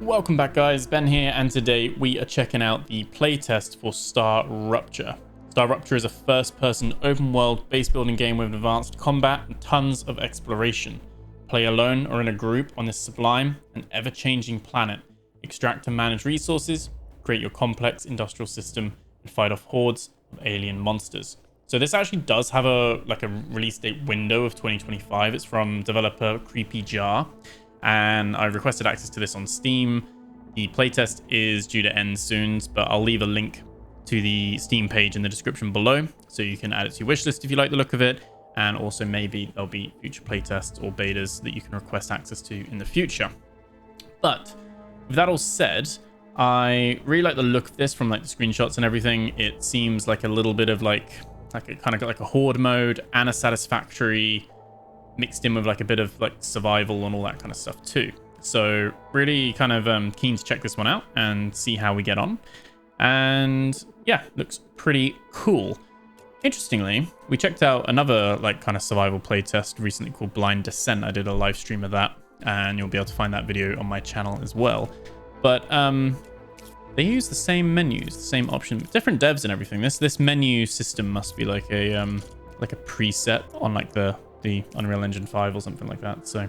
Welcome back guys, Ben here, and today we are checking out the playtest for StarRupture. StarRupture is a first-person open-world base-building game with advanced combat and tons of exploration. Play alone or in a group on this sublime and ever-changing planet. Extract and manage resources, create your complex industrial system, and fight off hordes of alien monsters. So this actually does have a release date window of 2025. It's from developer Creepy Jar. And I requested access to this on Steam. The playtest is due to end soon, but I'll leave a link to the Steam page in the description below, so you can add it to your wishlist if you like the look of it. And also maybe there'll be future playtests or betas that you can request access to in the future. But with that all said, I really like the look of this from like the screenshots and everything. It seems like a little bit of like a kind of like a horde mode and a Satisfactory, mixed in with like a bit of like survival and all that kind of stuff too. So really kind of keen to check this one out and see how we get on. And yeah, looks pretty cool. Interestingly, we checked out another like kind of survival playtest recently called Blind Descent. I did a live stream of that, and you'll be able to find that video on my channel as well. But they use the same menus, the same option, different devs and everything. This menu system must be like a preset on like the Unreal Engine 5 or something like that. So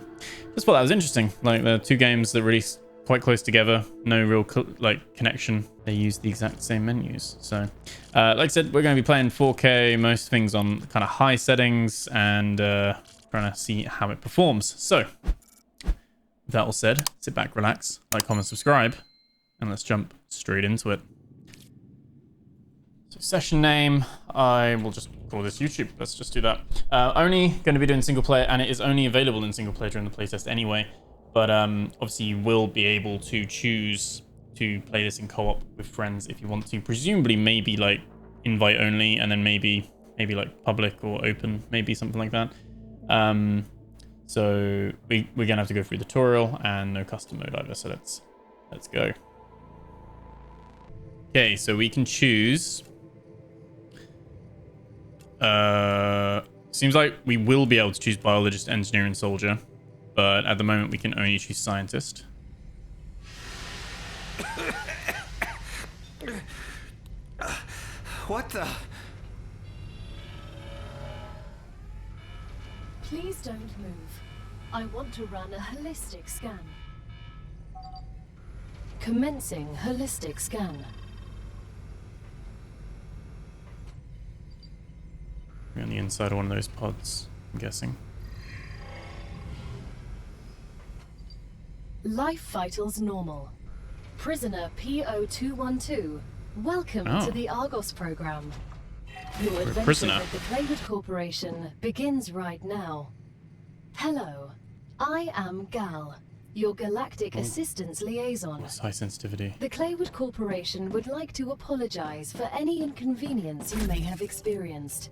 just thought that was interesting. Like the two games that released quite close together, no real connection. They use the exact same menus. So like I said, we're going to be playing 4K, most things on kind of high settings, and trying to see how it performs. So with that all said, sit back, relax, like, comment, subscribe, and let's jump straight into it. So session name, I will just call this YouTube. Let's just do that. Only going to be doing single player, and it is only available in single player during the playtest anyway. But obviously you will be able to choose to play this in co-op with friends if you want to. Presumably maybe like invite only, and then maybe like public or open, maybe something like that. So we're gonna have to go through the tutorial, and no custom mode either. So let's go. Okay, so we can choose. Seems like we will be able to choose biologist, engineer, and soldier, but at the moment we can only choose scientist. What the? Please don't move. I want to run a holistic scan. Commencing holistic scan. We're on the inside of one of those pods, I'm guessing. Life vitals normal. Prisoner PO212, welcome to the Argos program. Your adventure with the Playwood Corporation begins right now. Hello, I am Gal, your galactic assistance liaison. What's high sensitivity? The Playwood Corporation would like to apologize for any inconvenience you may have experienced.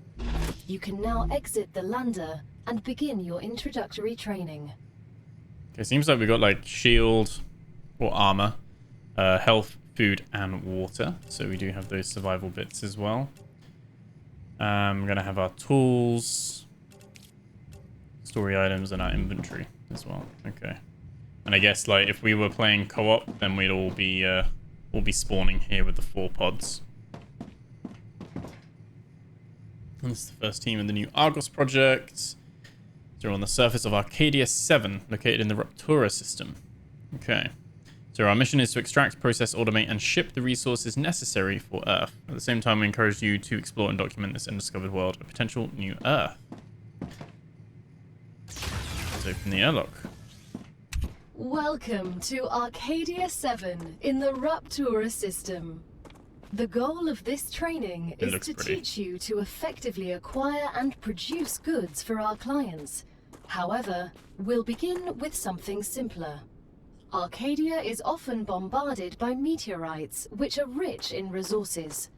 You can now exit the lander and begin your introductory training. Okay, seems like we got like shield or armor, health, food, and water. So we do have those survival bits as well. We're gonna have our tools, story items, and our inventory as well. Okay, and I guess like if we were playing co-op, then we'd all be spawning here with the 4 pods. And this is the first team in the new Argos project. So we're on the surface of Arcadia 7, located in the Rupture system. Okay. So our mission is to extract, process, automate, and ship the resources necessary for Earth. At the same time, we encourage you to explore and document this undiscovered world, a potential new Earth. Let's open the airlock. Welcome to Arcadia 7 in the Rupture system. The goal of this training is to teach you to effectively acquire and produce goods for our clients. However, we'll begin with something simpler. Arcadia is often bombarded by meteorites, which are rich in resources.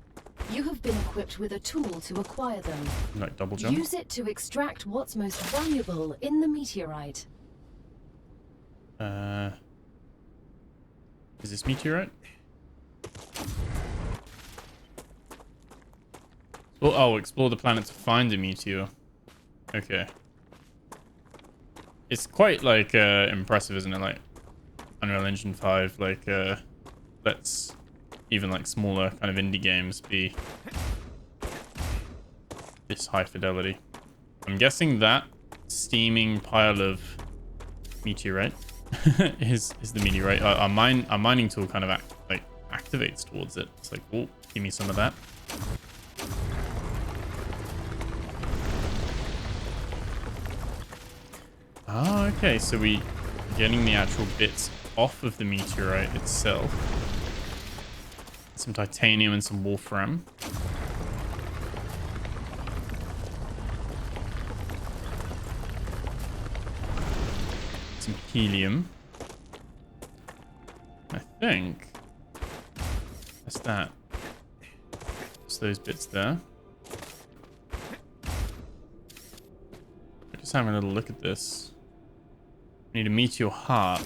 You have been equipped with a tool to acquire them. Like double jump? Use it to extract what's most valuable in the meteorite. Is this meteorite? Oh, explore the planet to find a meteor. Okay. It's quite like impressive, isn't it? Like Unreal Engine 5, like, lets even like smaller kind of indie games be this high fidelity. I'm guessing that steaming pile of meteorite is the meteorite. Our mining tool kind of activates towards it. It's like, oh, give me some of that. Oh, okay, so we getting the actual bits off of the meteorite itself. Some titanium and some wolfram. Some helium. I think that's that. Just those bits there. Just having a little look at this. We need a meteor heart.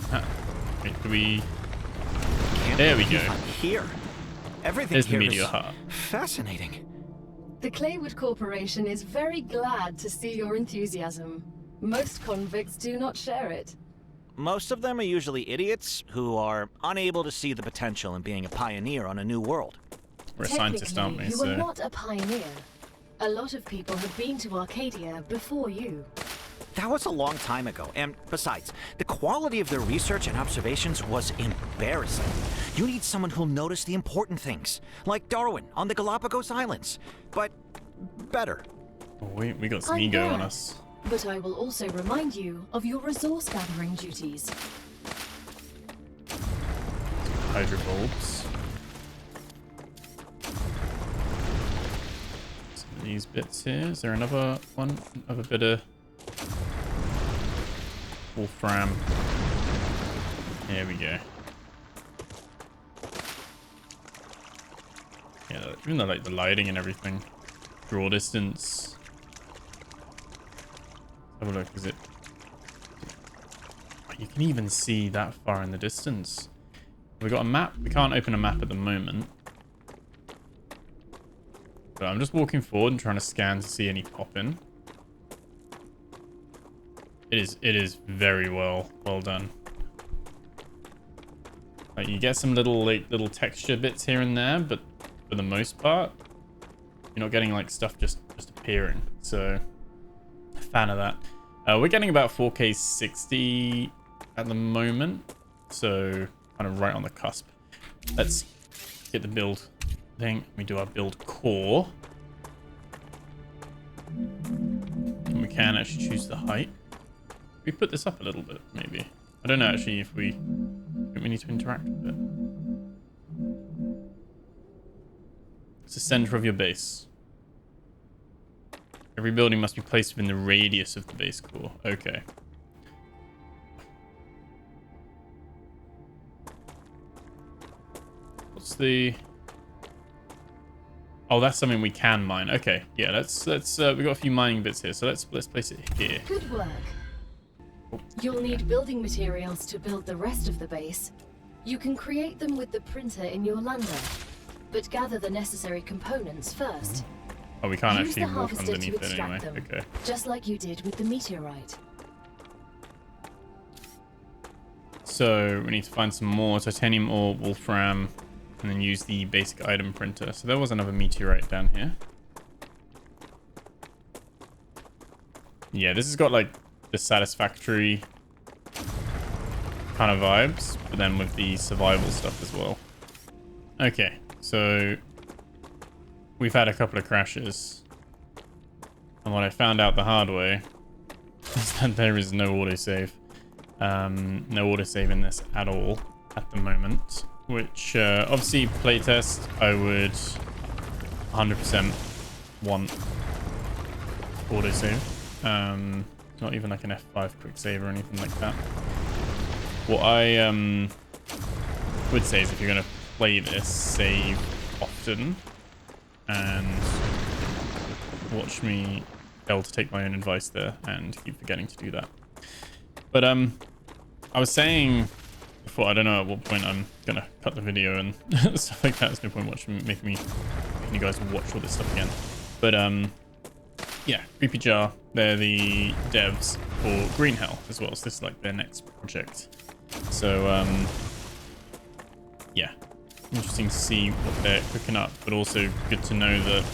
Wait, do we? There we go. Here, everything There's the here meteor is heart. The fascinating. Claywood Corporation is very glad to see your enthusiasm. Most convicts do not share it. Most of them are usually idiots who are unable to see the potential in being a pioneer on a new world. We're a scientist, aren't we? You are not a pioneer. A lot of people have been to Arcadia before you. That was a long time ago, and besides, the quality of their research and observations was embarrassing. You need someone who'll notice the important things, like Darwin on the Galapagos Islands, but better. Oh, we got some ego on us. But I will also remind you of your resource gathering duties. Hydro bulbs. Some of these bits here. Is there another one? Another bit of wolfram. There we go. Yeah, even though like the lighting and everything. Draw distance. Have a look, is it? You can even see that far in the distance. We got a map. We can't open a map at the moment. But I'm just walking forward and trying to scan to see any pop-in. It is very well done. Like you get some little texture bits here and there, but for the most part, you're not getting like stuff just appearing. So, a fan of that. We're getting about 4K 60 at the moment, so kind of right on the cusp. Let's get the build thing. We do our build core. And we can actually choose the height. We put this up a little bit, maybe. I don't know actually if we need to interact with it. It's the center of your base. Every building must be placed within the radius of the base core. Okay. What's the... Oh, that's something we can mine. Okay, yeah, let's we got a few mining bits here, so let's place it here. Good work. You'll need building materials to build the rest of the base. You can create them with the printer in your lander, but gather the necessary components first. Oh, we can't Use actually the walk harvester underneath to it anyway. extract them, Okay. just like you did with the meteorite. So we need to find some more titanium ore, wolfram, and then use the basic item printer. So there was another meteorite down here. Yeah, this has got like the Satisfactory kind of vibes, but then with the survival stuff as well. Okay, so we've had a couple of crashes. And what I found out the hard way is that there is no autosave. No autosave in this at all at the moment. Which, obviously, playtest, I would 100% want autosave. Not even like an F5 quick save or anything like that. What I would say is if you're going to play this, save often. And watch me fail to take my own advice there and keep forgetting to do that. But I was saying before, I don't know at what point I'm gonna cut the video and stuff like that. There's no point making you guys watch all this stuff again. But yeah, Creepy Jar, they're the devs for Green Hell as well. So this is like their next project. So, yeah, interesting to see what they're cooking up, but also good to know that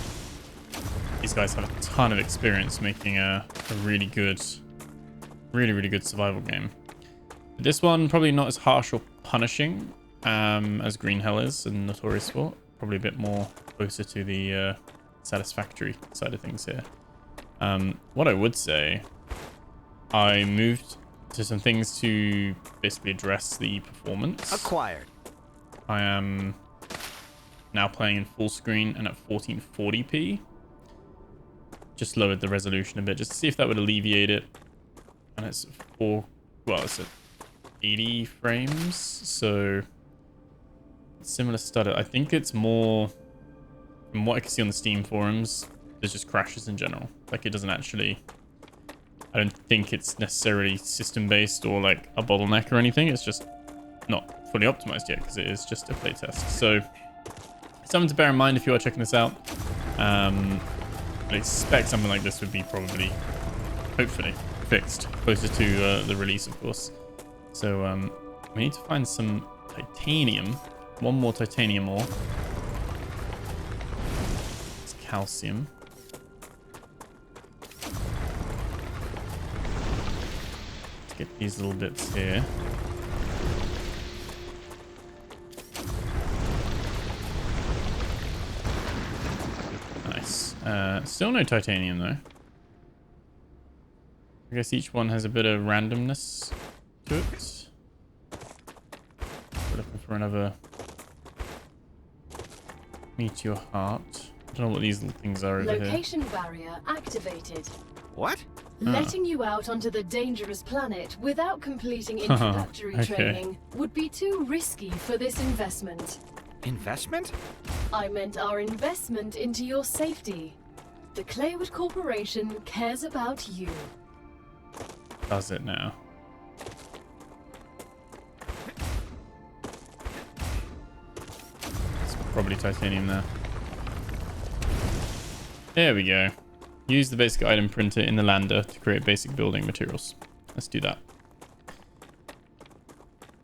these guys have a ton of experience making a really good survival game. But this one probably not as harsh or punishing as Green Hell is and Notorious for. Probably a bit more closer to the Satisfactory side of things here. What I would say, I moved to some things to basically address the performance. Acquired. I am now playing in full screen and at 1440p. Just lowered the resolution a bit just to see if that would alleviate it. And it's it's at 80 frames, so similar stutter. I think it's more, from what I can see on the Steam forums, there's just crashes in general. Like, it doesn't actually, I don't think it's necessarily system based or like a bottleneck or anything. It's just not fully optimized yet because it is just a playtest. So something to bear in mind if you are checking this out. I expect something like this would be probably, hopefully, fixed closer to the release, of course. So we need to find some titanium. One more titanium ore. It's calcium. Let's get these little bits here. Nice. Still no titanium though. I guess each one has a bit of randomness to it. We're looking for another meteor heart. I don't know what these little things are over here. Location barrier activated. What? Letting you out onto the dangerous planet without completing introductory training would be too risky for this investment. Investment? I meant our investment into your safety. The Claywood Corporation cares about you. Does it now? It's probably titanium there. There we go. Use the basic item printer in the lander to create basic building materials. Let's do that.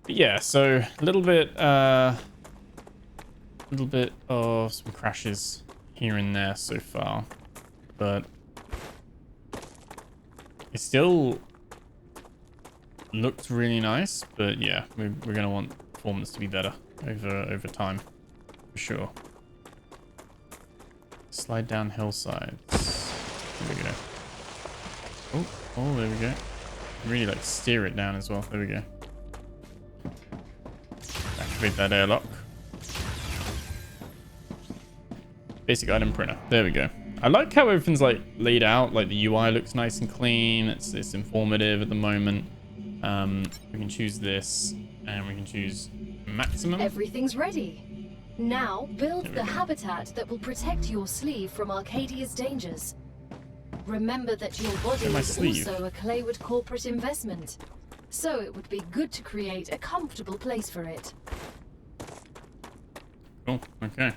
But yeah, so a little bit of some crashes here and there so far, but it still looked really nice. But yeah, we're gonna want performance to be better over time for sure. Slide down hillsides. There we go. Oh, there we go. Really like steer it down as well. There we go. Activate that airlock. Basic item printer. There we go. I like how everything's like laid out. Like the UI looks nice and clean. It's informative at the moment. We can choose this, and we can choose maximum. Everything's ready. Now build the habitat that will protect your sleeve from Arcadia's dangers. Remember that your body is also a Claywood corporate investment, so it would be good to create a comfortable place for it. Cool. Okay.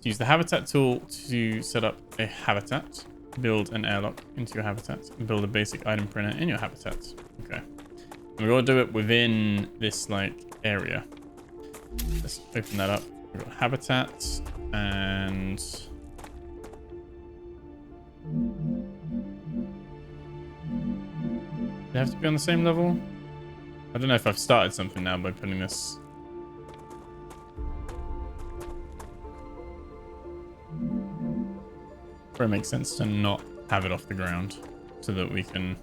Use the habitat tool to set up a habitat, build an airlock into your habitat, and build a basic item printer in your habitat. Okay. And we're going to do it within this like area. Let's open that up. We've got habitat and they have to be on the same level. I don't know if I've started something now by putting this. Probably makes sense to not have it off the ground so that we can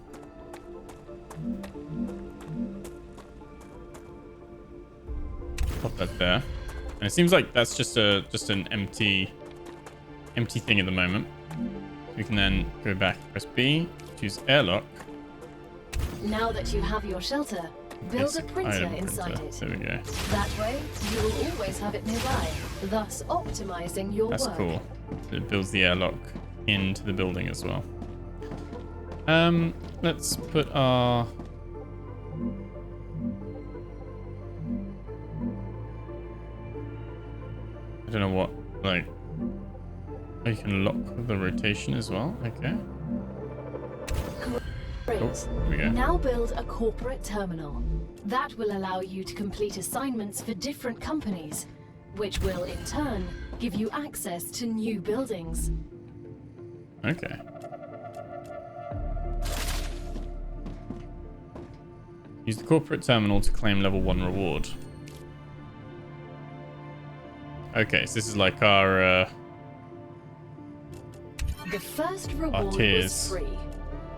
pop that there. And it seems like that's just an empty thing at the moment. We can then go back, press B, choose airlock. Now that you have your shelter, build a printer inside it. There we go. That way, you will always have it nearby, thus optimizing your work. That's cool. It builds the airlock into the building as well. Let's put our I don't know what, like, oh, you can lock the rotation as well. Okay. Great. Oh, here we go. Now build a corporate terminal. That will allow you to complete assignments for different companies, which will in turn give you access to new buildings. Okay. Use the corporate terminal to claim level 1 reward. Okay, so this is like our the first reward was free,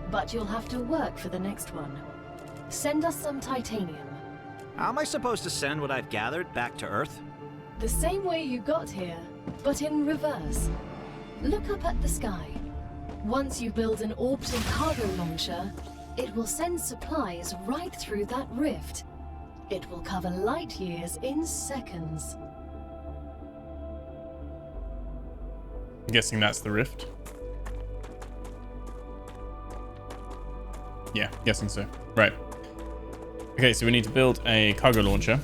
but you'll have to work for the next one. Send us some titanium. How am I supposed to send what I've gathered back to Earth? The same way you got here, but in reverse. Look up at the sky. Once you build an orbital cargo launcher, it will send supplies right through that rift. It will cover light years in seconds. I'm guessing that's the rift. Yeah, guessing so. Right. Okay, so we need to build a cargo launcher.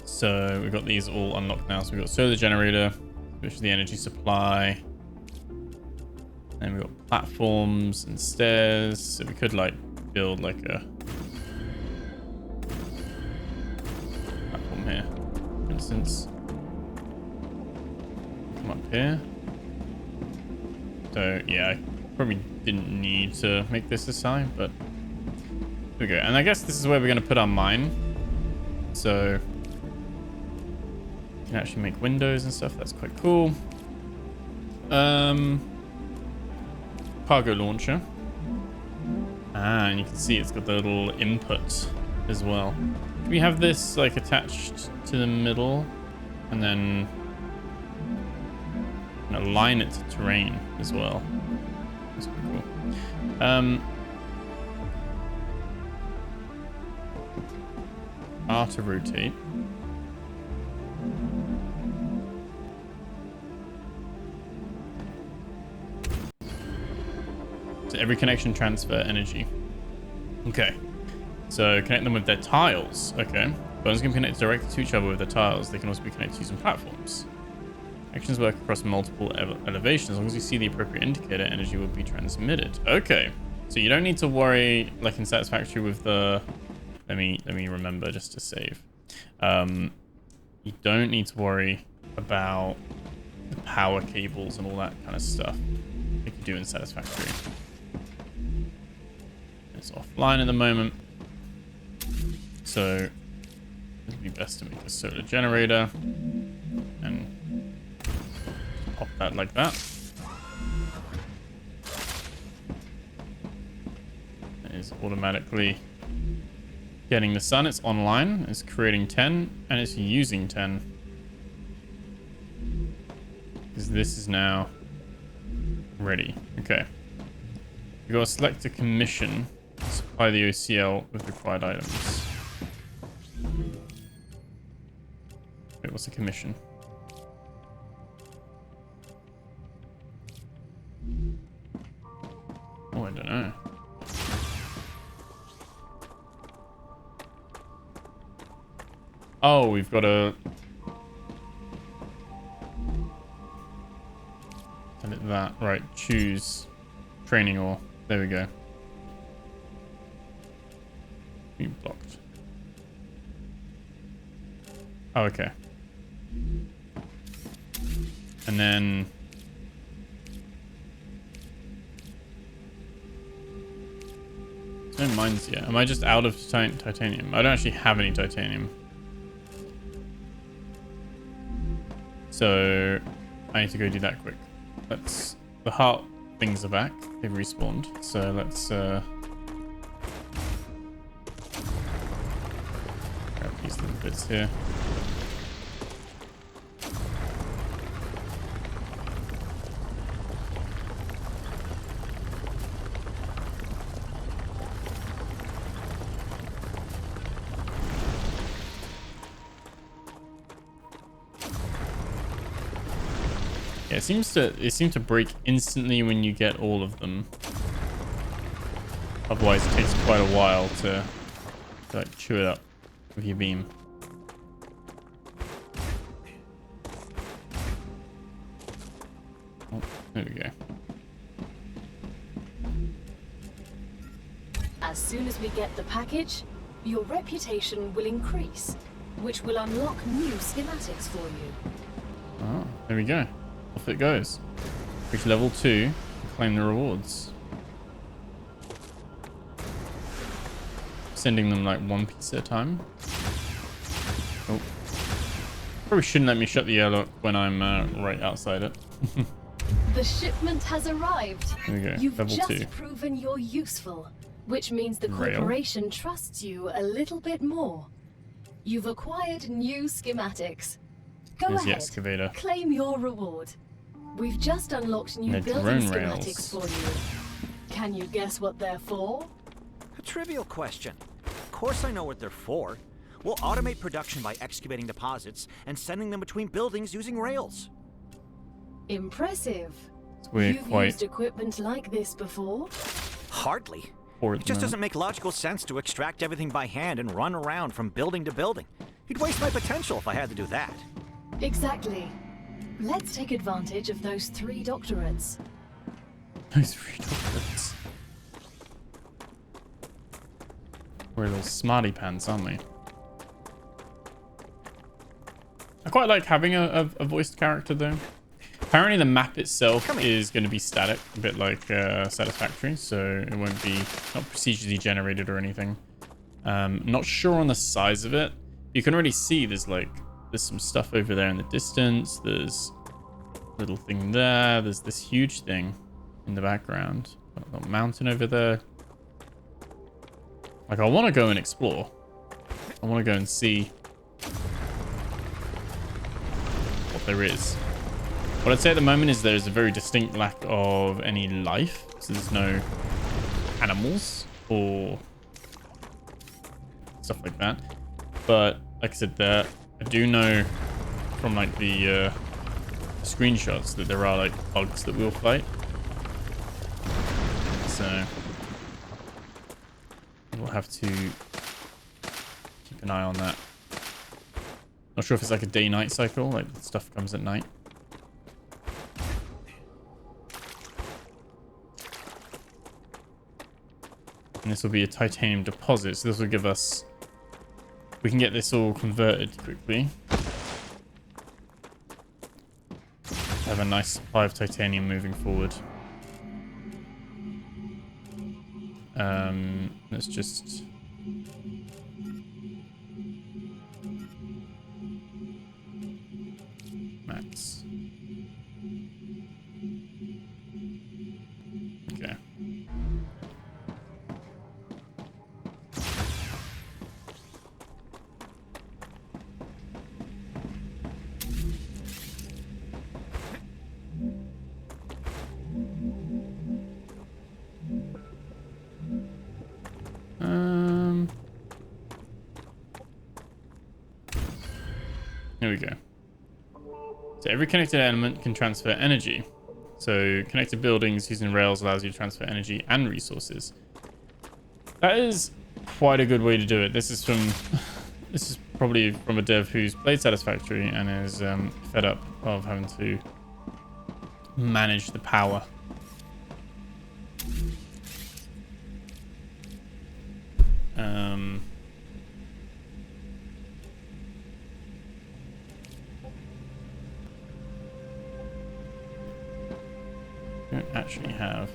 So we've got these all unlocked now. So we've got solar generator, which is the energy supply. And we've got platforms and stairs. So we could like build like a platform here, for instance. Come up here. So yeah, I probably didn't need to make this a sign, but there we go. And I guess this is where we're going to put our mine. So you can actually make windows and stuff. That's quite cool. Cargo launcher. And you can see it's got the little input as well. Can we have this like attached to the middle and then align it to terrain as well? That's pretty cool. R to rotate. So every connection transfer energy. Okay. So connect them with their tiles. Okay. Bones can connect directly to each other with their tiles. They can also be connected using platforms. Actions work across multiple elevations. As long as you see the appropriate indicator, energy will be transmitted. Okay. So you don't need to worry, like in Satisfactory with the... Let me remember just to save. You don't need to worry about the power cables and all that kind of stuff like you do in Satisfactory. It's offline at the moment. So it would be best to make a solar generator and pop that like that. It is automatically getting the sun. It's online. It's creating 10 and it's using 10. Because this is now ready. Okay. We got to select a commission. Supply the OCL with required items. Wait, what's a commission? Oh, I don't know. Oh, we've got to edit that. Right, choose training or there we go. You blocked. Oh, okay. And then there's no mines yet. Am I just out of titanium? I don't actually have any titanium. So I need to go do that quick. Let's... The heart things are back. They've respawned. So let's grab these little bits here. Yeah, it seems to break instantly when you get all of them. Otherwise, it takes quite a while to like chew it up with your beam. Oh, there we go. As soon as we get the package, your reputation will increase, which will unlock new schematics for you. Oh, there we go. Off it goes. Reach level 2 and claim the rewards. Sending them like one piece at a time. Oh. Probably shouldn't let me shut the airlock when I'm right outside it. The shipment has arrived. There we go. You've Level just 2. proven you're useful, which means the Rail. corporation trusts you a little bit more. You've acquired new schematics. Go There's the ahead, excavator. claim your reward. We've just unlocked new And the building drone schematics rails. for you. Can you guess what they're for? A trivial question. Of course I know what they're for. We'll automate production by excavating deposits and sending them between buildings using rails. Impressive. We're You've quite used equipment like this before? Hardly. poor It at the just moment. doesn't make logical sense to extract everything by hand and run around from building to building. You'd waste my potential if I had to do that. Exactly. Let's take advantage of those 3 doctorates. Those 3 doctorates. We're little smarty pants, aren't we? I quite like having a voiced character though. Apparently the map itself is going to be static, a bit like Satisfactory, so it won't be not procedurally generated or anything. Not sure on the size of it. You can already see there's some stuff over there in the distance. There's a little thing there. There's this huge thing in the background. Got a little mountain over there. Like, I want to go and explore. I want to go and see what there is. What I'd say at the moment is there's a very distinct lack of any life. So there's no animals or stuff like that. But like I said, there I do know from like the screenshots that there are like bugs that will fight. So we'll have to keep an eye on that. Not sure if it's like a day-night cycle, like stuff comes at night. And this will be a titanium deposit, so this will give us... We can get this all converted quickly. Have a nice supply of titanium moving forward. Let's just... Max. Okay. Here we go. So every connected element can transfer energy. So connected buildings using rails allows you to transfer energy and resources. That is quite a good way to do it. This is probably from a dev who's played Satisfactory and is fed up of having to manage the power. Don't actually have.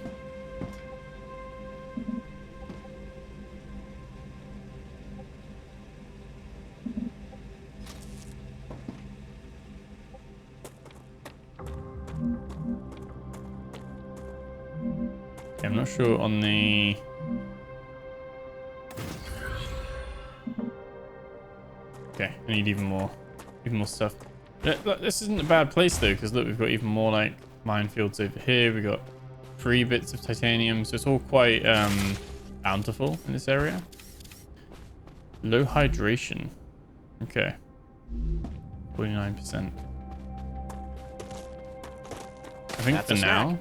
Okay, I'm not sure on the. Okay, I need even more stuff. This isn't a bad place though, because look, we've got even more like minefields over here. We got 3 bits of titanium, so it's all quite bountiful in this area. Low hydration. Okay. 49%. I think That's for a now, snack.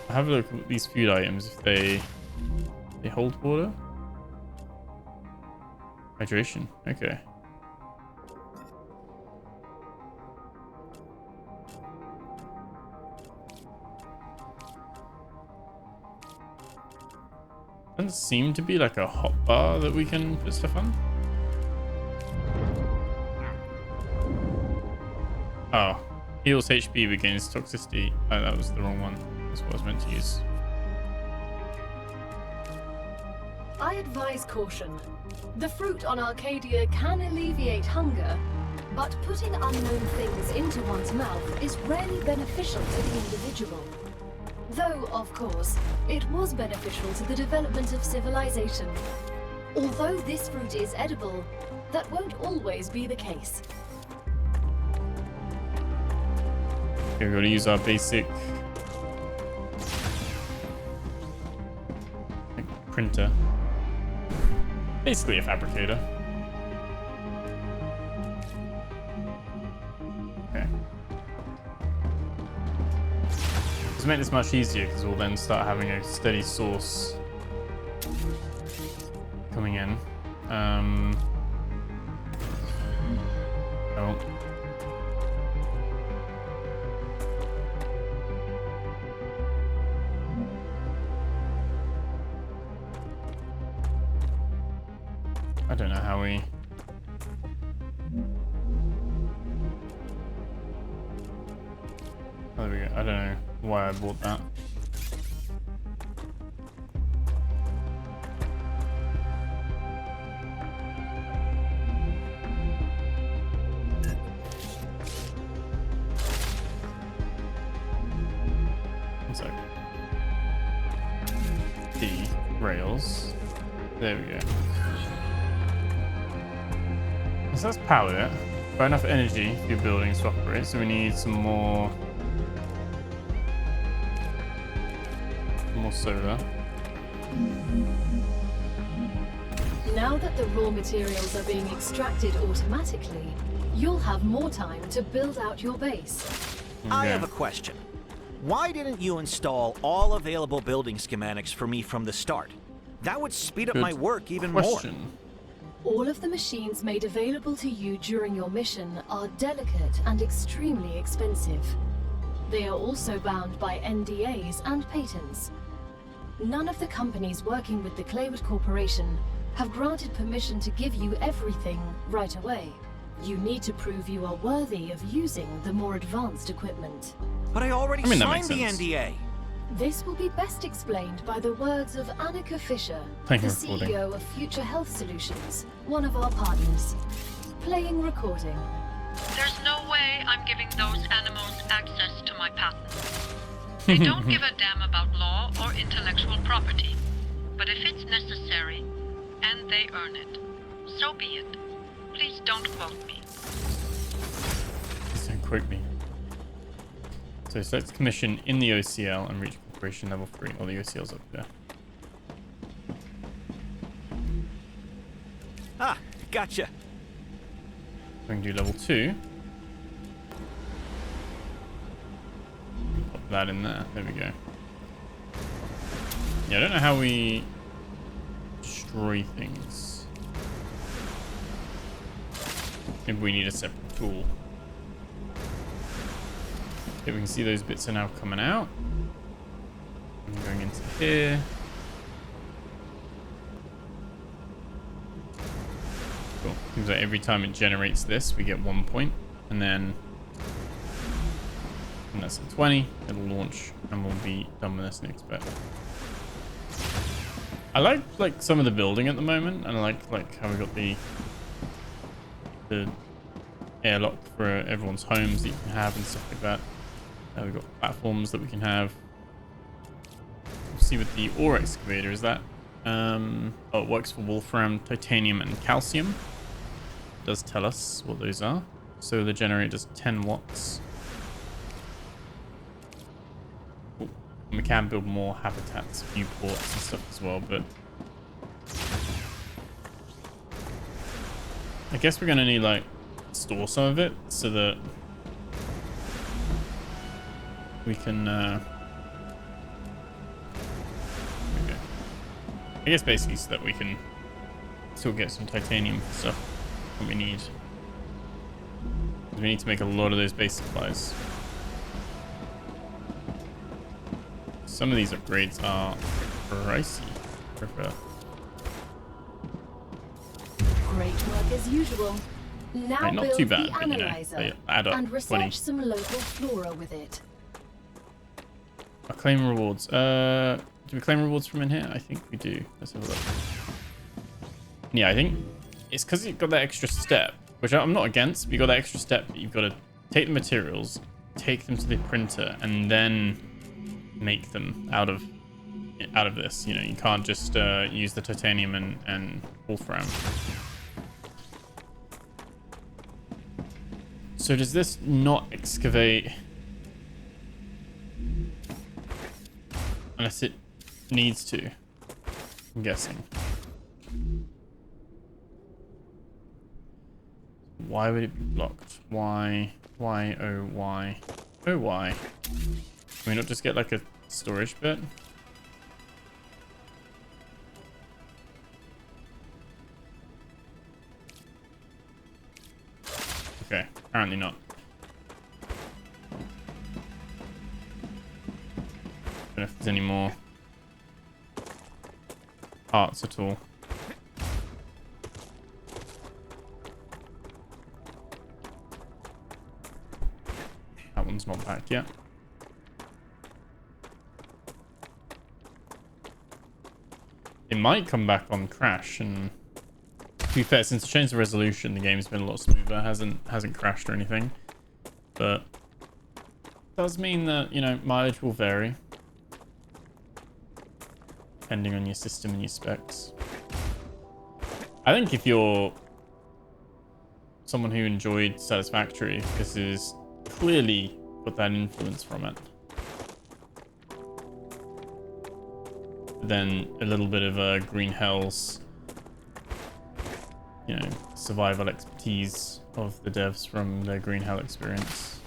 I'll have a look at these food items if they hold water. Hydration. Okay. Doesn't seem to be like a hot bar that we can put stuff on. Oh, heals HP but gains toxicity. Oh, that was the wrong one. That's what I was meant to use. I advise caution. The fruit on Arcadia can alleviate hunger, but putting unknown things into one's mouth is rarely beneficial to the individual. Though, of course, it was beneficial to the development of civilization. Although this fruit is edible, that won't always be the case. Okay, we've got to use our basic printer. Basically a fabricator. Okay. To make this much easier, because we'll then start having a steady source coming in. Oh. I don't know how we... Oh, there we go. I don't know why I bought that. One sec. D rails. There we go. So that's powered it. Got enough energy for your buildings to operate, so we need some more solar. Now that the raw materials are being extracted automatically, you'll have more time to build out your base. Okay. I have a question. Why didn't you install all available building schematics for me from the start? That would speed up my work even more. All of the machines made available to you during your mission are delicate and extremely expensive. They are also bound by NDAs and patents. None of the companies working with the Claywood Corporation have granted permission to give you everything right away. You need to prove you are worthy of using the more advanced equipment. But I already signed the NDA. This will be best explained by the words of Annika Fisher, the CEO of Future Health Solutions, one of our partners. Playing recording. There's no way I'm giving those animals access to my patents. They don't give a damn about law or intellectual property. But if it's necessary, and they earn it, so be it. Please don't quote me. Please don't quote me. So select commission in the OCL and reach corporation level 3. All the OCL's up there. Ah, gotcha. We can do level 2. Pop that in there. There we go. Yeah, I don't know how we destroy things. Maybe we need a separate tool. Okay, we can see those bits are now coming out. I'm going into here. Cool. Seems like every time it generates this, we get 1 point. And then when that's at 20, it'll launch and we'll be done with this next bit. I like some of the building at the moment, and I like how we got the airlock for everyone's homes that you can have and stuff like that. We've got platforms that we can have. We'll see with the ore excavator, is that oh, it works for wolfram, titanium and calcium. It does tell us what those are. So the generator does 10 watts. Cool. And we can build more habitats, viewports and stuff as well, but I guess we're gonna need like store some of it so that we can okay. I guess basically so that we can still get some titanium for stuff that we need. We need to make a lot of those base supplies. Some of these upgrades are pricey. prefer. Great work as usual. Now Right, not build too bad, the but, you know, analyzer they add up and 20. research some local flora with it. Claim rewards. Do we claim rewards from in here? I think we do. Let's have a look. Yeah, I think it's because you've got that extra step, which I'm not against. But you've got that extra step. But you've got to take the materials, take them to the printer, and then make them out of this. You know, you can't just use the titanium and wolfram. So does this not excavate unless it needs to? I'm guessing. Why would it be blocked? Why? Why? Oh, why? Oh, why? Can we not just get like a storage bit? Okay, apparently not. Don't know if there's any more parts at all. That one's not back yet. It might come back on crash, and to be fair, since it changed the resolution, the game's been a lot smoother. Hasn't crashed or anything, but it does mean that, you know, mileage will vary depending on your system and your specs. I think if you're someone who enjoyed Satisfactory, this is clearly got that influence from it. Then a little bit of Green Hell's, you know, survival expertise of the devs from their Green Hell experience.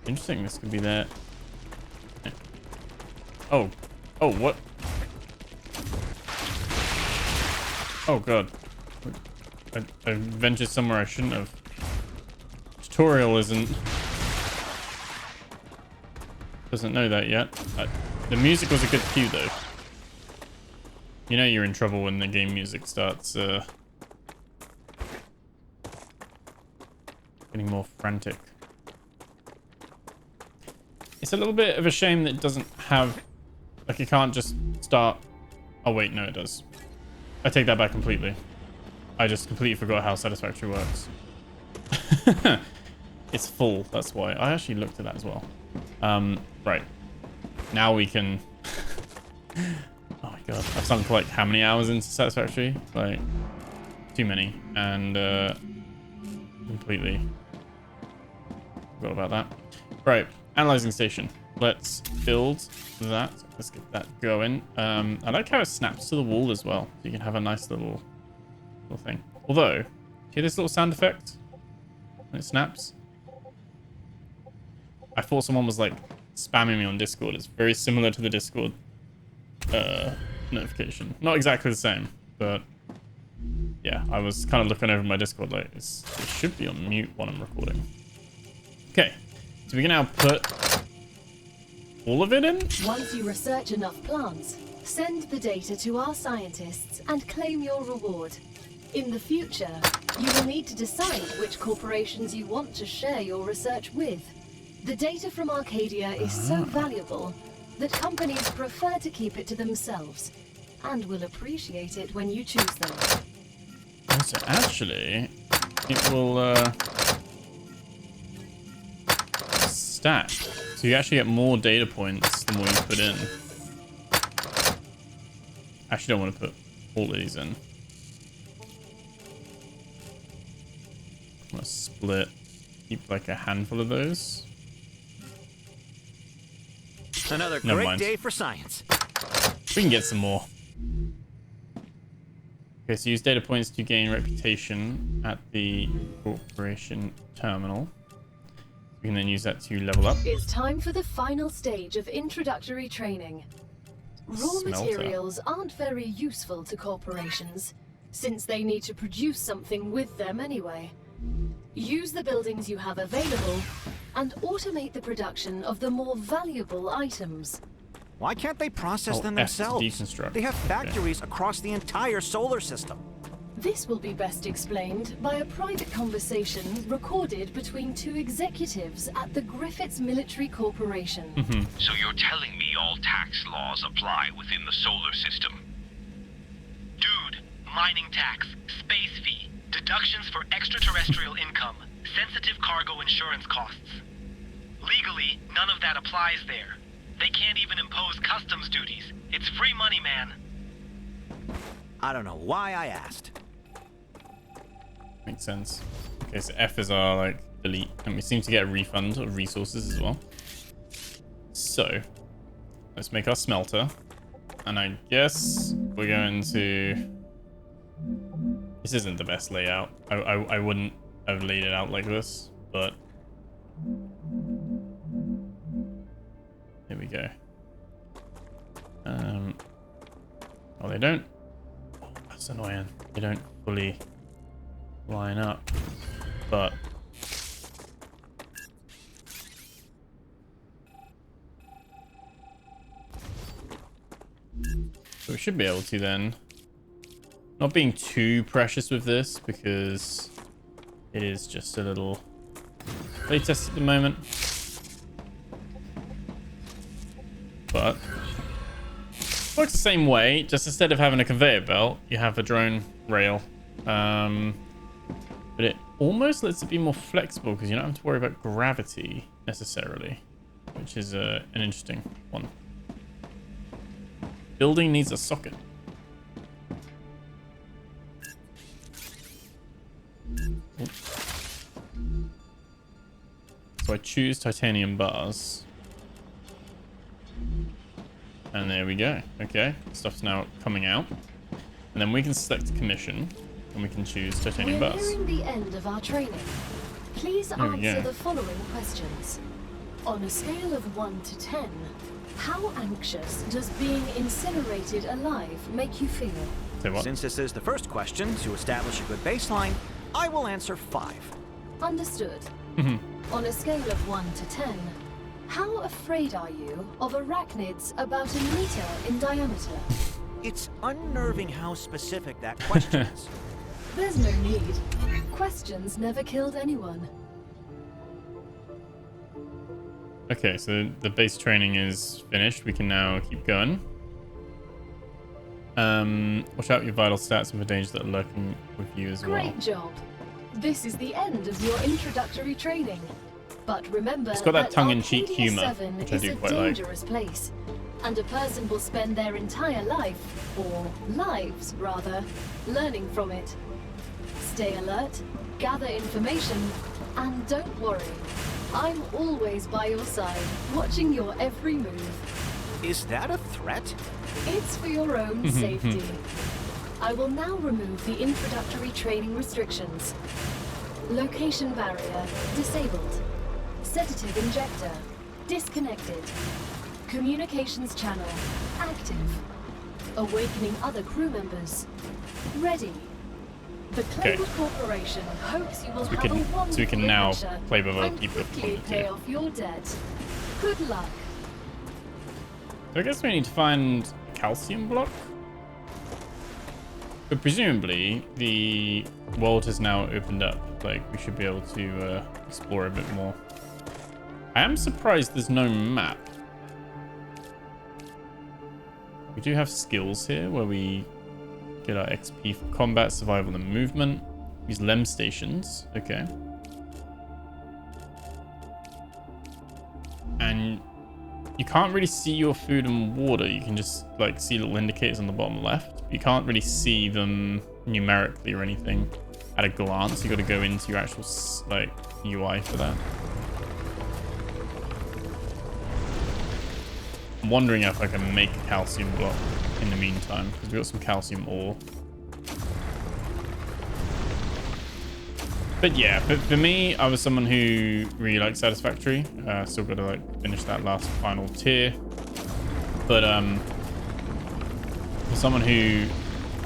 Interesting, this could be there. Oh, what? Oh god, I ventured somewhere I shouldn't have. Tutorial doesn't know that yet. The music was a good cue though. You know you're in trouble when the game music starts getting more frantic. It's a little bit of a shame that it doesn't have, like, it can't just start. Oh wait, no, it does. I take that back completely. I just completely forgot how Satisfactory works. It's full, that's why. I actually looked at that as well. Right. Now we can... Oh my god, I've sunk like how many hours into Satisfactory? Like, too many. And completely forgot about that. Right, analyzing station. Let's build that. Let's get that going. I like how it snaps to the wall as well. So you can have a nice little thing. Although, hear this little sound effect when it snaps? I thought someone was like spamming me on Discord. It's very similar to the Discord notification. Not exactly the same, but yeah, I was kind of looking over my Discord like it should be on mute while I'm recording. Okay, so we can now put all of it in. Once you research enough plants, send the data to our scientists and claim your reward. In the future, you will need to decide which corporations you want to share your research with. The data from Arcadia is so valuable that companies prefer to keep it to themselves and will appreciate it when you choose them. So actually, it will stack. So you actually get more data points the more you put in. Actually, don't want to put all of these in. I'm going to split, keep like a handful of those. Another great day for science. We can get some more. Okay, so use data points to gain reputation at the corporation terminal. We can then use that to level up. It's time for the final stage of introductory training. Raw materials aren't very useful to corporations, since they need to produce something with them anyway. Use the buildings you have available and automate the production of the more valuable items. Why can't they process them F to themselves? deconstruct. They have factories across the entire solar system. This will be best explained by a private conversation recorded between two executives at the Griffiths Military Corporation. So you're telling me all tax laws apply within the solar system? Dude, mining tax, space fee, deductions for extraterrestrial income, sensitive cargo insurance costs. Legally, none of that applies there. They can't even impose customs duties. It's free money, man. I don't know why I asked. Makes sense. Okay, so F is our like delete, and we seem to get a refund of resources as well. So let's make our smelter, and I guess we're going to. This isn't the best layout. I wouldn't have laid it out like this, but here we go. Oh, they don't. Oh, that's annoying. They don't fully line up, but so we should be able to then, not being too precious with this because it is just a little playtest at the moment, but works the same way, just instead of having a conveyor belt you have a drone rail. But it almost lets it be more flexible because you don't have to worry about gravity necessarily, which is an interesting one. Building needs a socket. Oops. So I choose titanium bars. And there we go. Okay, stuff's now coming out. And then we can select commission. And we can choose titanium We're bars. nearing the end of our training. Please There we answer go. the following questions. On a scale of 1 to 10, how anxious does being incinerated alive make you feel? Say what? Since this is the first question, to establish a good baseline, I will answer 5. Understood. On a scale of 1 to 10, how afraid are you of arachnids about 1 meter in diameter? It's unnerving how specific that question is. There's no need. Questions never killed anyone. Okay, so the base training is finished. We can now keep going. Watch out your vital stats and for dangers that are lurking with you as well. Great job. This is the end of your introductory training. But remember, It's got that tongue-in-cheek Arcadia humor, 7 which I is do a quite like. dangerous place, and a person will spend their entire life, or lives rather, learning from it. Stay alert, gather information, and don't worry. I'm always by your side, watching your every move. Is that a threat? It's for your own safety. I will now remove the introductory training restrictions. Location barrier disabled. Sedative injector disconnected. Communications channel active. Awakening other crew members. Ready. The Claywood Corporation hopes you will have a wonderful so we can now adventure play with other and people if we quickly wanted pay to. off your debt. Good luck. So I guess we need to find a calcium block. But presumably the world has now opened up. Like we should be able to explore a bit more. I am surprised there's no map. We do have skills here where we get our XP for combat, survival, and movement. Use LEM stations. Okay. And you can't really see your food and water. You can just like see little indicators on the bottom left. You can't really see them numerically or anything at a glance. You got to go into your actual like UI for that. I'm wondering if I can make a calcium block in the meantime because we've got some calcium ore. But yeah, for me, I was someone who really liked Satisfactory. Still got to like finish that last final tier. But for someone who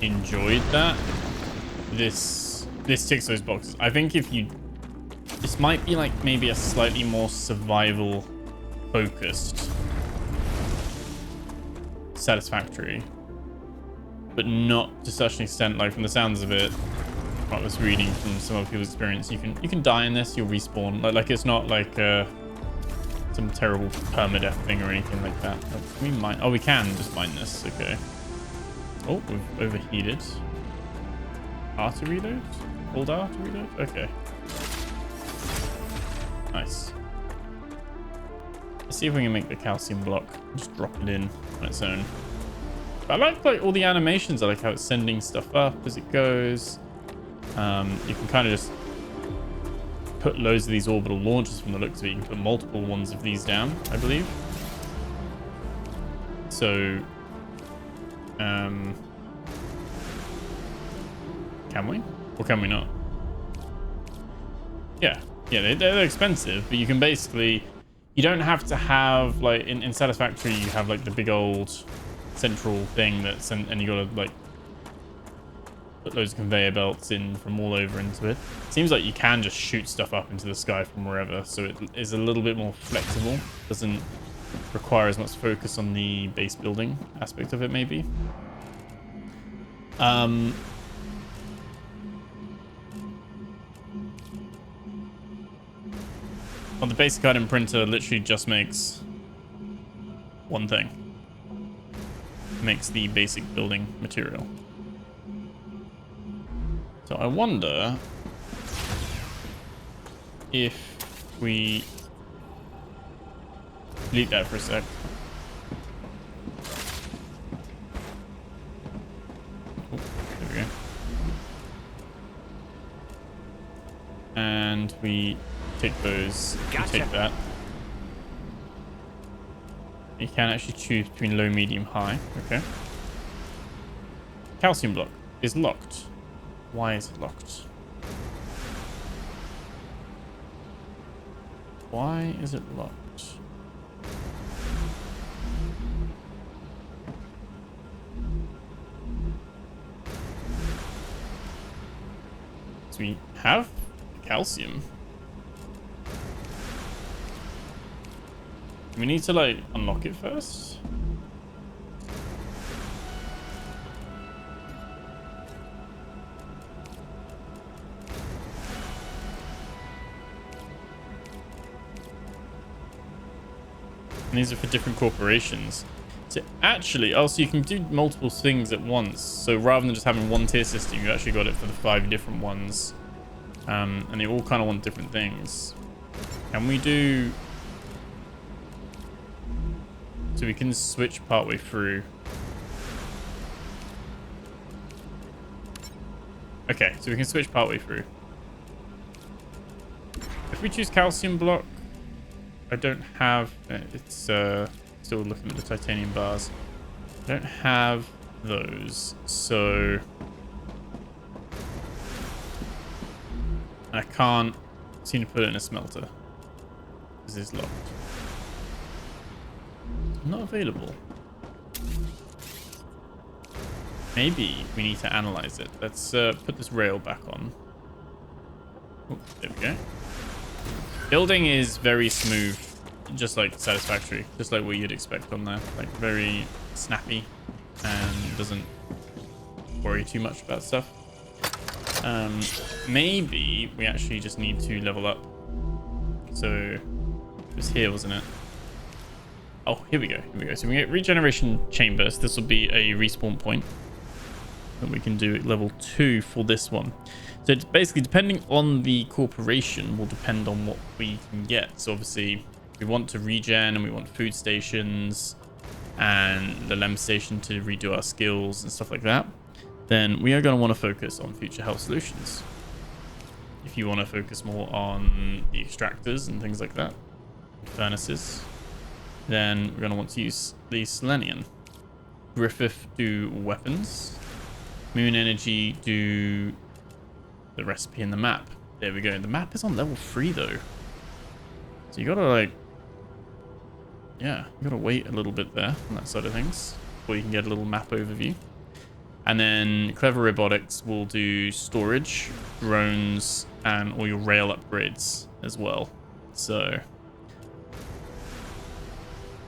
enjoyed that, this ticks those boxes. I think if you, this might be like maybe a slightly more survival focused Satisfactory, but not to such an extent. Like from the sounds of it, what I was reading from some of people's experience, you can die in this, you'll respawn. Like it's not like some terrible permadeath thing or anything like that. Can we mine? Oh, we can just mine this. Okay. Oh, we've overheated. R to reload? Hold R to reload? Okay. Nice. Let's see if we can make the calcium block. Just drop it in on its own. But I like all the animations. I like how it's sending stuff up as it goes. You can kind of just put loads of these orbital launchers from the looks of it. You can put multiple ones of these down, I believe. So, can we? Or can we not? Yeah, they're expensive, but you can basically, you don't have to have, like, in Satisfactory, you have, like, the big old central thing that's, and you gotta, like, put loads of conveyor belts in from all over into it. Seems like you can just shoot stuff up into the sky from wherever, so it is a little bit more flexible. Doesn't require as much focus on the base building aspect of it, maybe. Well, the basic item printer literally just makes one thing. Makes the basic building material. So I wonder if we delete that for a sec. Oh, there we go. And we take those, Gotcha. take that. You can actually choose between low, medium, high. Okay. Calcium block is locked. Why is it locked? Why is it locked? So we have calcium. We need to, like, unlock it first. And these are for different corporations. So actually, also you can do multiple things at once. So rather than just having one tier system, you actually got it for the 5 different ones. And they all kind of want different things. Can we do... So we can switch partway through. Okay, so we can switch partway through. If we choose calcium block, I don't have... It's still looking at the titanium bars. I don't have those, so... I can't seem to put it in a smelter. This is locked. Not available. Maybe we need to analyze it. Let's put this rail back on. Oh, there we go. Building is very smooth, just like Satisfactory, just like what you'd expect on there. Like very snappy and doesn't worry too much about stuff. Maybe we actually just need to level up. So it was here, wasn't it? Oh, here we go. Here we go. So we get regeneration chambers. This will be a respawn point that we can do at level 2 for this one. So it's basically depending on the corporation will depend on what we can get. So obviously we want to regen and we want food stations and the LEM station to redo our skills and stuff like that. Then we are going to want to focus on future health solutions. If you want to focus more on the extractors and things like that, furnaces, then we're going to want to use the Selenium. Griffith do weapons. Moon Energy do the recipe and the map. There we go. The map is on level 3 though. So you got to like... Yeah, you got to wait a little bit there on that side of things before you can get a little map overview. And then Clever Robotics will do storage, drones, and all your rail upgrades as well. So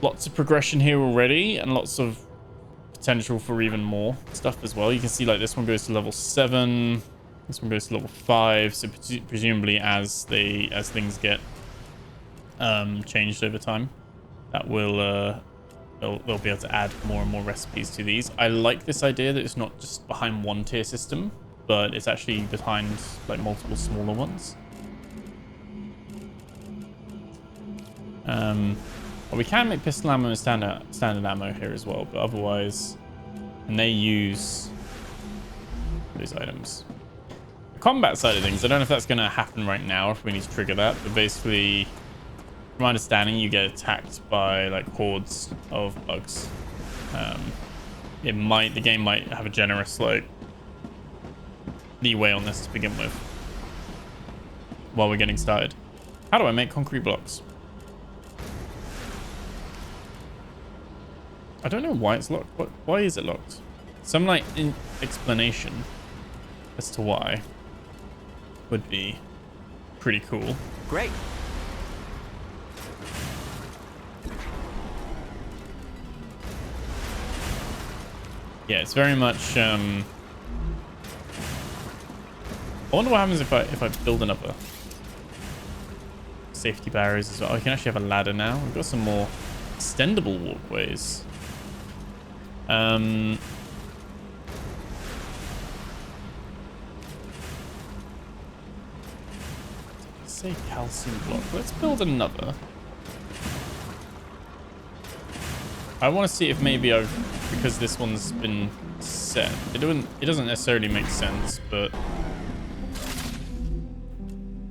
lots of progression here already, and lots of potential for even more stuff as well. You can see like this one goes to level 7, this one goes to level 5. So presumably as things get changed over time, that will they'll be able to add more and more recipes to these. I like this idea that it's not just behind one tier system, but it's actually behind like multiple smaller ones. Well, we can make pistol ammo and standard ammo here as well, but otherwise, and they use those items. The combat side of things, I don't know if that's going to happen right now, if we need to trigger that, but basically, from my understanding, you get attacked by like hordes of bugs. The game might have a generous like leeway on this to begin with while we're getting started. How do I make concrete blocks? I don't know why it's locked. Why is it locked? Some like explanation as to why would be pretty cool. Great. Yeah, it's very much. I wonder what happens if I build another safety barriers as well. I can actually have a ladder now. We've got some more extendable walkways. Say calcium block. Let's build another. I want to see if maybe because this one's been set. It doesn't necessarily make sense, but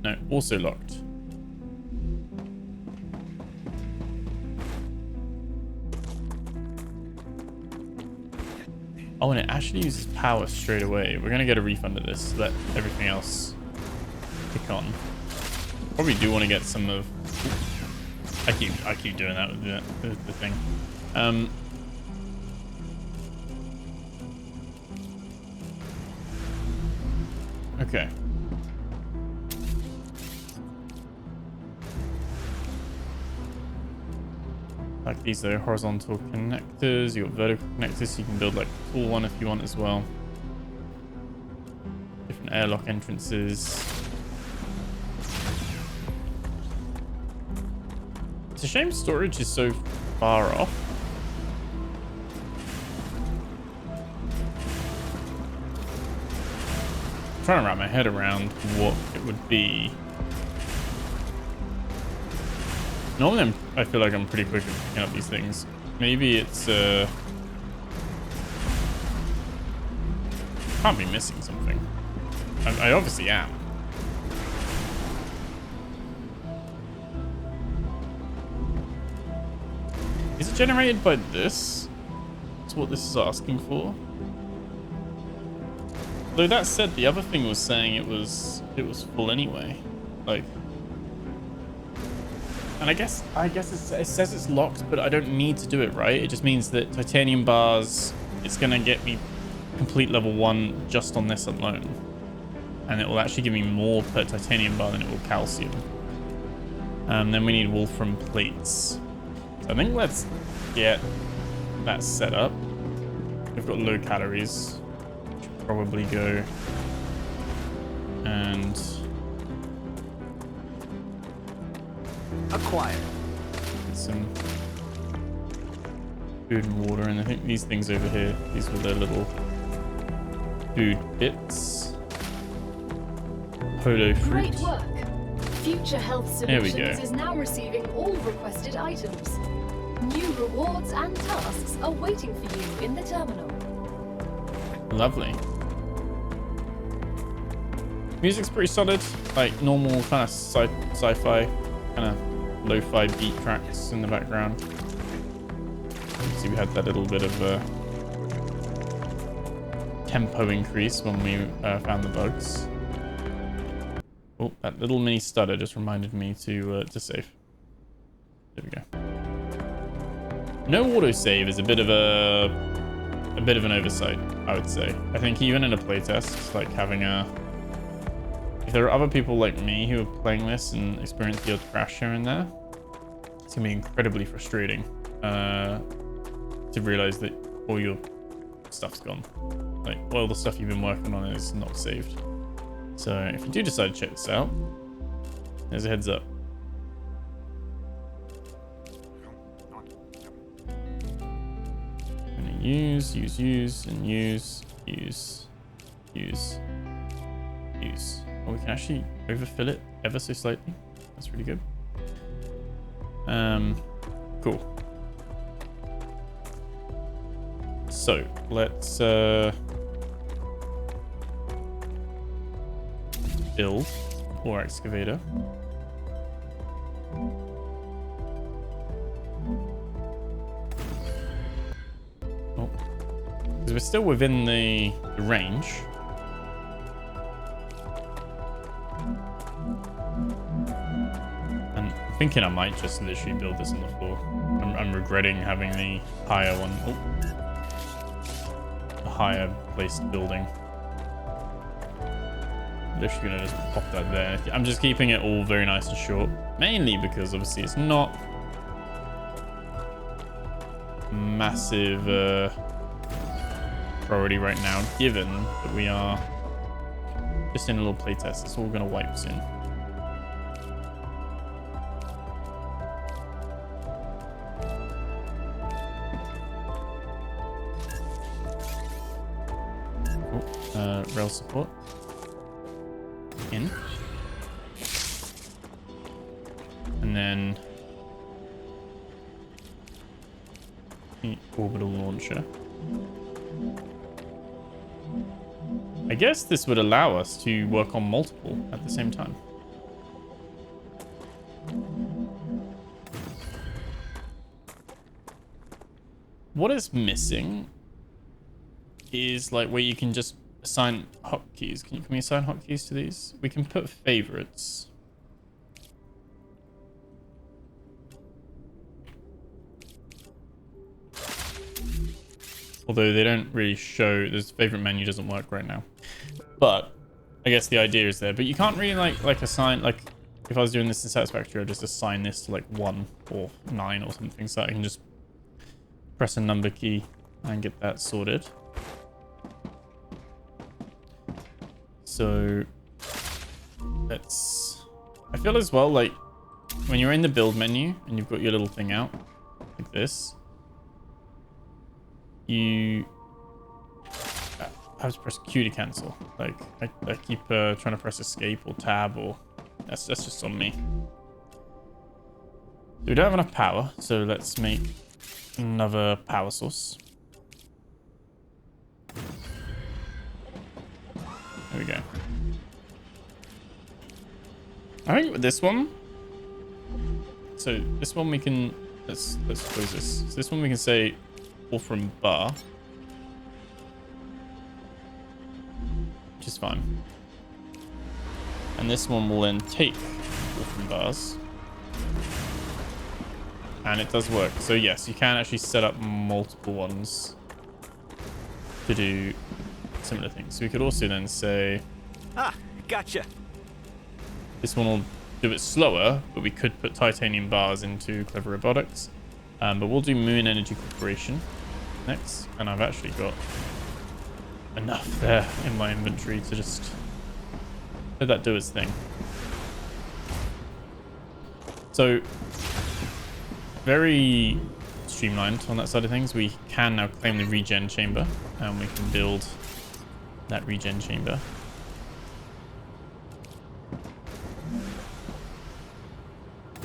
no, also locked. Oh, and it actually uses power straight away. We're gonna get a refund of this. Let everything else kick on. Probably do want to get some of. I keep doing that with the thing. Okay. Like these are horizontal connectors. You got vertical connectors, so you can build like a full one if you want as well. Different airlock entrances. It's a shame storage is so far off. I'm trying to wrap my head around what it would be. Normally I feel like I'm pretty quick at picking up these things. Maybe it's can't be missing something. I obviously am. Is it generated by this? That's what this is asking for. Though that said, the other thing was saying it was full anyway. Like, and I guess it says it's locked, but I don't need to do it, right? It just means that titanium bars, it's gonna get me complete level 1 just on this alone, and it will actually give me more per titanium bar than it will calcium. Then we need wolfram plates. I think let's get that set up. We've got low calories. Should probably go and acquire. Get some food and water, and I think these things over here, these were their little food bits. Polo fruit. Great work. Future Health Solutions is now receiving all requested items. New rewards and tasks are waiting for you in the terminal. Lovely. Music's pretty solid, like normal kind of sci-fi, kind of lo-fi beat tracks in the background. See, we had that little bit of a tempo increase when we found the bugs. Oh, that little mini stutter just reminded me to save. There we go. No autosave is a bit of an oversight, I would say. I think even in a playtest, like having if there are other people like me who are playing this and experience the odd crash here and there, it's gonna be incredibly frustrating to realize that all your stuff's gone. Like, all the stuff you've been working on is not saved. So if you do decide to check this out, there's a heads up. I'm gonna use, and use. Oh, we can actually overfill it ever so slightly. That's really good. Cool. So let's build ore excavator. Oh, because we're still within the range. And I'm thinking I might just literally build this on the floor. I'm regretting having the higher one. Oh. Higher placed building. Literally gonna just pop that there. I'm just keeping it all very nice and short, mainly because obviously it's not massive priority right now, given that we are just in a little playtest. It's all gonna wipe soon. Rail support in, and then the orbital launcher. I guess this would allow us to work on multiple at the same time. What is missing is like where you can just assign hotkeys. Can we assign hotkeys to these? We can put favorites. Although they don't really show, this favorite menu doesn't work right now. But I guess the idea is there. But you can't really like assign, like if I was doing this in Satisfactory, I'd just assign this to like 1 or 9 or something, so I can just press a number key and get that sorted. So let's, I feel as well like when you're in the build menu and you've got your little thing out like this, you have to press Q to cancel. Like I keep trying to press escape or tab, or that's just on me. We don't have enough power, so let's make another power source. There we go. I think with this one, so this one we can, let's close this. So this one we can say all from bar, which is fine. And this one will then take all from bars. And it does work. So yes, you can actually set up multiple ones to do similar things. So we could also then say, Gotcha. This one will do it slower, but we could put titanium bars into Clever Robotics. But we'll do Moon Energy Corporation next. And I've actually got enough there in my inventory to just let that do its thing. So very streamlined on that side of things. We can now claim the regen chamber, and we can build that regen chamber.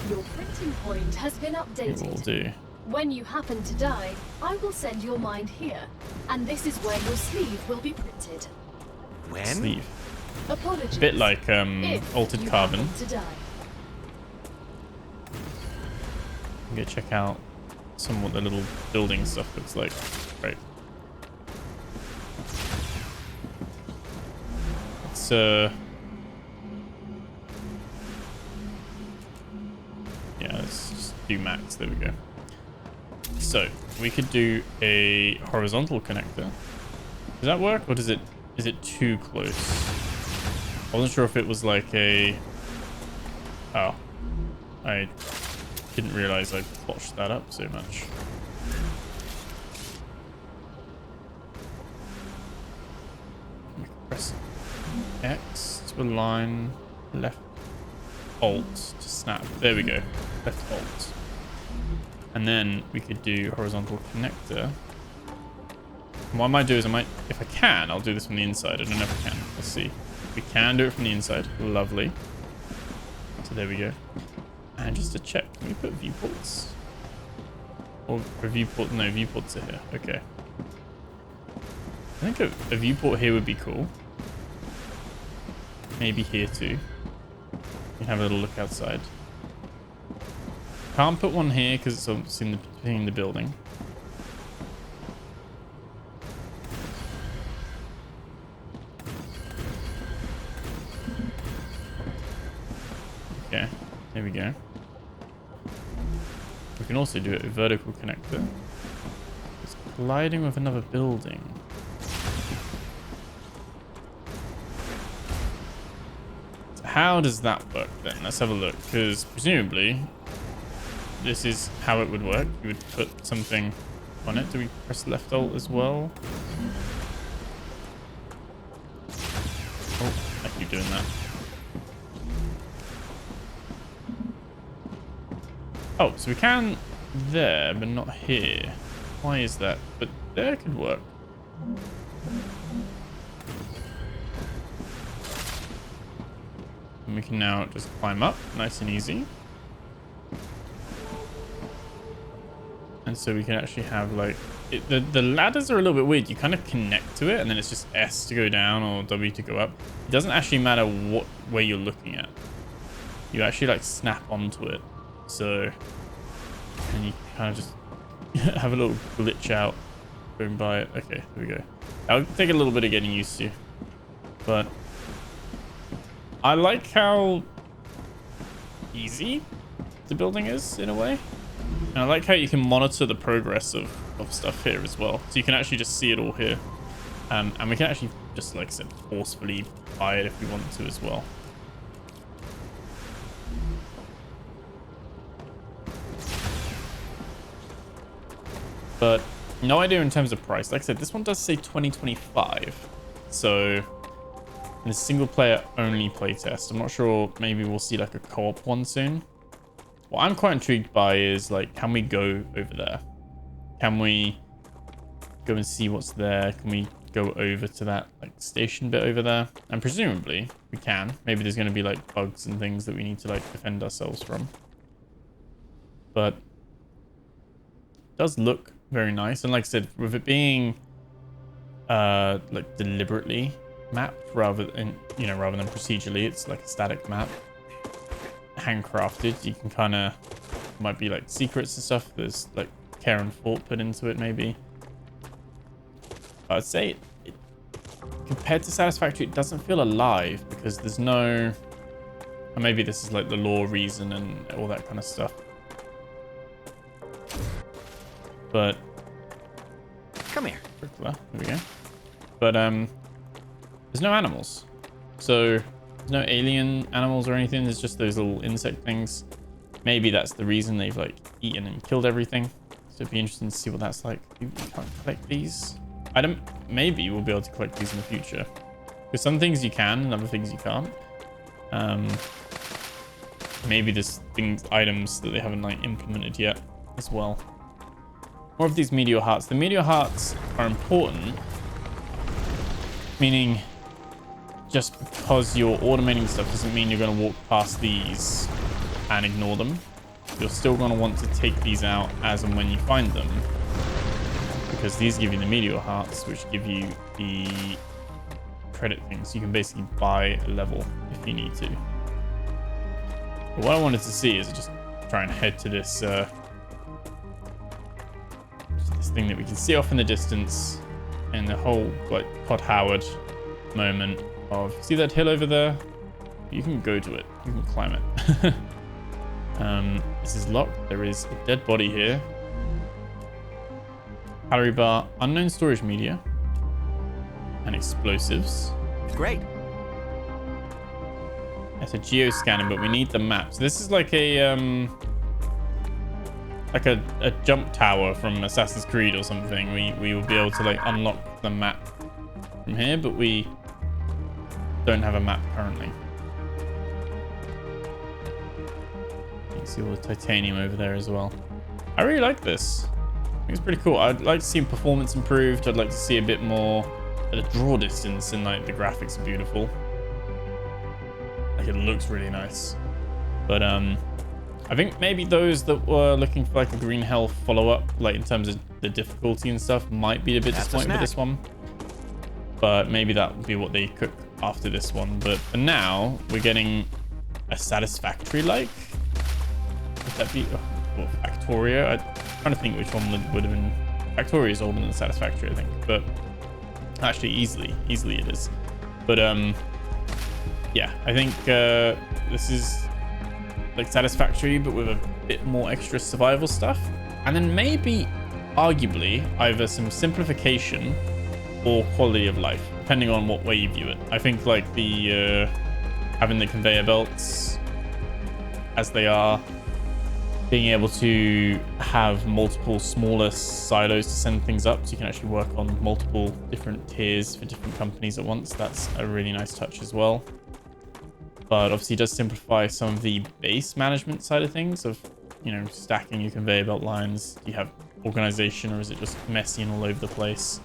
Your printing point has been updated. It will do. When you happen to die, I will send your mind here, and this is where your sleeve will be printed. When? Sleeve. Apologies. A bit like If Altered you Carbon. happen to die. Go check out some of what the little building stuff looks like. Right. Let's yeah, let's just do max. There we go. So we could do a horizontal connector. Does that work, or is it too close? I wasn't sure if it was like a, oh, I didn't realize I botched that up so much. X to align, left Alt to snap. There we go. Left Alt. And then we could do horizontal connector. And what I might do is if I can, I'll do this from the inside. I don't know if I can. Let's see. We can do it from the inside. Lovely. So there we go. And just to check, can we put viewports? Or a viewport? No, viewports are here. Okay. I think a viewport here would be cool. Maybe here too. You can have a little look outside. Can't put one here because it's obviously in the building. Okay, there we go. We can also do it with vertical connector. It's colliding with another building. So how does that work then? Let's have a look, because presumably this is how it would work. You would put something on it. Do we press left alt as well? Oh, I keep doing that. Oh, so we can there, but not here. Why is that? But there could work. And we can now just climb up, nice and easy. And so we can actually have like... the ladders are a little bit weird. You kind of connect to it, and then it's just S to go down or W to go up. It doesn't actually matter what way you're looking at. You actually like snap onto it. So, and you kind of just have a little glitch out going by it. Okay, here we go. I'll take a little bit of getting used to, but I like how easy the building is in a way. And I like how you can monitor the progress of stuff here as well. So you can actually just see it all here. And we can actually just, like I said, forcefully buy it if we want to as well. But no idea in terms of price. Like I said, this one does say 2025. So in a single player only playtest. I'm not sure, maybe we'll see like a co-op one soon. What I'm quite intrigued by is like, can we go over there? Can we go and see what's there? Can we go over to that like station bit over there? And presumably we can. Maybe there's going to be like bugs and things that we need to like defend ourselves from. But it does look very nice. And like I said, with it being like deliberately mapped rather than procedurally, it's like a static map, handcrafted. You can kind of, might be like secrets and stuff. There's like care and thought put into it maybe. But I'd say it, compared to Satisfactory, it doesn't feel alive because there's no, or maybe this is like the lore reason and all that kind of stuff. But come here. There we go. But there's no animals, so there's no alien animals or anything. There's just those little insect things. Maybe that's the reason they've like eaten and killed everything. So it'd be interesting to see what that's like. You can't collect these. Maybe we'll be able to collect these in the future, because some things you can and other things you can't. Maybe there's items that they haven't like implemented yet as well. More of these meteor hearts. The meteor hearts are important, meaning just because you're automating stuff doesn't mean you're going to walk past these and ignore them. You're still going to want to take these out as and when you find them, because these give you the meteor hearts, which give you the credit things. You can basically buy a level if you need to. But what I wanted to see is just try and head to this this thing that we can see off in the distance, and the whole like Pod Howard moment of, see that hill over there? You can go to it. You can climb it. This is locked. There is a dead body here. Calorie bar, unknown storage media, and explosives. Great. It's a geoscanner, but we need the map. So this is like a jump tower from Assassin's Creed or something. We will be able to like unlock the map from here, but we don't have a map currently. You can see all the titanium over there as well. I really like this. I think it's pretty cool. I'd like to see performance improved. I'd like to see a bit more at a draw distance, and like the graphics are beautiful. Like it looks really nice. But I think maybe those that were looking for like a Green Hell follow-up, like in terms of the difficulty and stuff, might be a bit disappointed with this one. But maybe that would be what they cook after this one. But for now, we're getting a Satisfactory-like. Would that be Factorio? I'm trying to think which one would have been. Factorio is older than Satisfactory, I think. But actually, easily it is. But yeah, I think this is like Satisfactory, but with a bit more extra survival stuff, and then maybe arguably either some simplification or quality of life, depending on what way you view it. I think like the having the conveyor belts as they are, being able to have multiple smaller silos to send things up, so you can actually work on multiple different tiers for different companies at once. That's a really nice touch as well. But obviously it does simplify some of the base management side of things of, you know, stacking your conveyor belt lines. Do you have organization, or is it just messy and all over the place?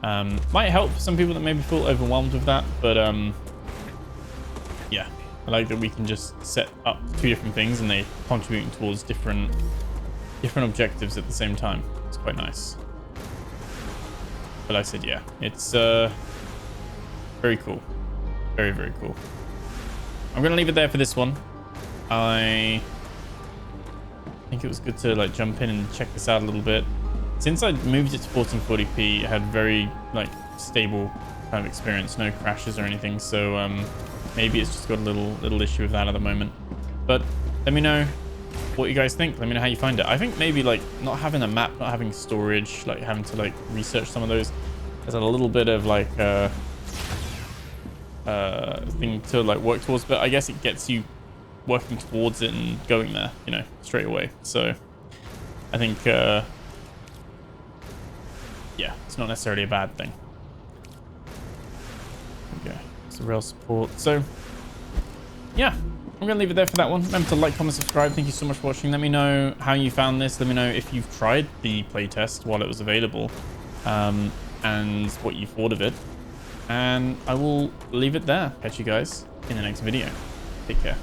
Might help for some people that maybe feel overwhelmed with that, but yeah, I like that we can just set up two different things and they're contributing towards different objectives at the same time. It's quite nice. But like I said, yeah, it's very cool. Very, very cool. I'm gonna leave it there for this one. I think it was good to like jump in and check this out a little bit. Since I moved it to 1440p, it had very like stable kind of experience, no crashes or anything. So maybe it's just got a little issue with that at the moment. But let me know what you guys think. Let me know how you find it. I think maybe like not having a map, not having storage, like having to like research some of those, there's a little bit of like thing to like work towards, but I guess it gets you working towards it and going there, you know, straight away. So I think yeah, it's not necessarily a bad thing. Okay, it's rail support. So yeah, I'm gonna leave it there for that one. Remember to like, comment, subscribe. Thank you so much for watching. Let me know how you found this. Let me know if you've tried the playtest while it was available, and what you thought of it. And I will leave it there. Catch you guys in the next video. Take care.